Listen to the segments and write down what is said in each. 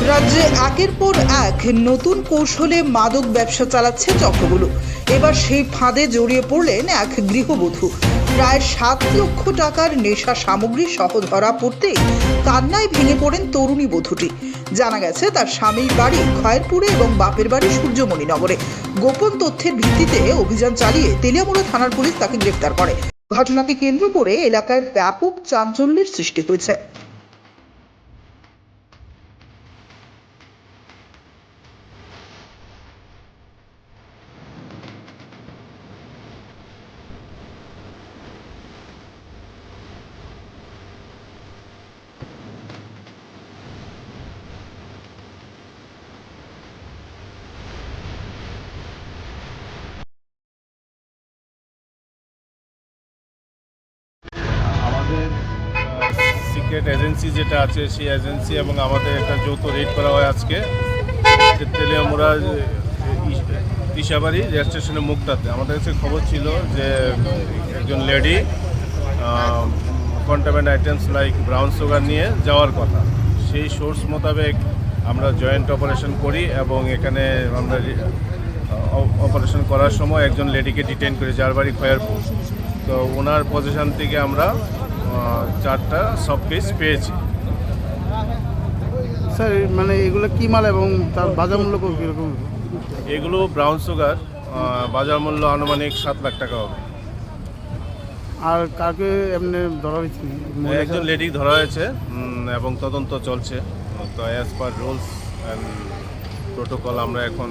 রাজ্যে একের পর এক নতুন কৌশলে মাদক ব্যবসা চালাচ্ছে চক্রগুলো। এবার সেই ফাঁদে জড়িয়ে পড়লেন এক গৃহবধূ। প্রায় 7 লক্ষ টাকার নেশা সামগ্রী সহ ধরা পড়তেই কান্নায় ভেঙে পড়েন তরুণী বধূটি। জানা গেছে তার স্বামীর বাড়ি খয়েরপুরে এবং বাপের বাড়ি সূর্যমণিনগরে। গোপন তথ্যের ভিত্তিতে অভিযান চালিয়ে তেলিয়ামুড়া থানার পুলিশ তাকে গ্রেফতার করে। ঘটনাকে কেন্দ্র করে এলাকায় ব্যাপক চাঞ্চল্যের সৃষ্টি হয়েছে। আমাদের সিক্রেট এজেন্সি যেটা আছে সেই এজেন্সি এবং আমাদের একটা যৌথ রেড করা হয় আজকে তেলিয়ামুড়া দিশাবাড়ি রেল স্টেশনের মুখটাতে। আমাদের কাছে খবর ছিল যে একজন লেডি কন্টামেন্ট আইটেমস লাইক ব্রাউন সুগার নিয়ে যাওয়ার কথা। সেই সোর্স মোতাবেক আমরা জয়েন্ট অপারেশন করি এবং এখানে আমরা অপারেশন করার সময় একজন লেডিকে ডিটেইন করি যার বাড়ি খয়েরপুর। তো ওনার পজিশন থেকে আমরা 4টা সব কেস পেয়েছি। স্যার মানে এগুলো কি মাল এবং তার বাজার মূল্য কীরকম? এগুলো ব্রাউন সুগার, বাজার মূল্য আনুমানিক 7 লাখ টাকা হবে। আর কাকে এমনি ধরা হয়েছে? একজন লেডি ধরা হয়েছে এবং তদন্ত চলছে। তো as per rules and protocol আমরা এখন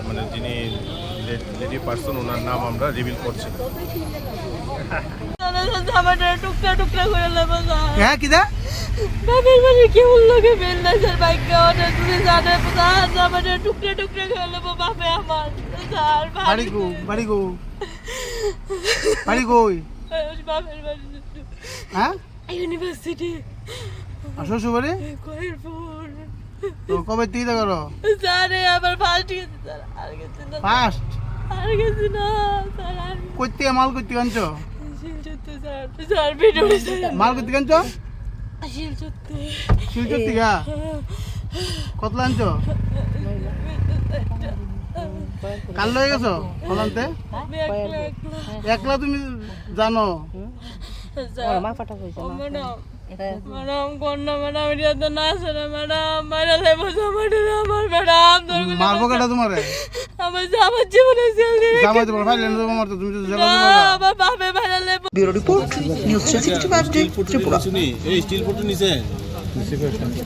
মানে যিনি লেডি পার্সন ওনার নাম আমরা রিভিল করছি। টুকরা টুকরা করে নেবো হ্যাঁ কিদা বাপের বাড়ি কেমন লোকে বেলদাসের বাইকে অনেক দূরে জানে আমাদের টুকরা টুকরা করে নেবো বাপে আমার স্যার বাড়ি গো বাড়ি গো বাড়ি কই? বাপের বাড়ি হ্যাঁ ইউনিভার্সিটি আর শ্বশুর বাড়ি? খয়েরপুর। তো কবে থেকে করো? স্যার আবার ফার্স্ট গেছি স্যার, আর গেছি না ফার্স্ট আর গেছি না স্যার, আর কই থেকে মাল কই থেকে আনছো? শিলচুত্তে স্যার স্যার ভিডিও মাল কই থেকে আনছো? শিলচুত্তে শিলচর থেকে? কতলা আনছো? কাল লয়ে গেছো ফলানতে? আমি একলা একলা তুমি জানো? ম্যাডাম কন্যা ম্যাডাম এটা তো না শোনে ম্যাডাম মারা লেবো আমার ম্যাডাম মারবো কেটা তোমারে? আমার জীবনে সেল দিয়ে জামাই তোমার ফাইল এনে দেবো মারতে, তুমি তো জেলা আমার বাপে মারা Livo. Bureau report, news 365 Tripura. এই স্টিল ফটো নিছে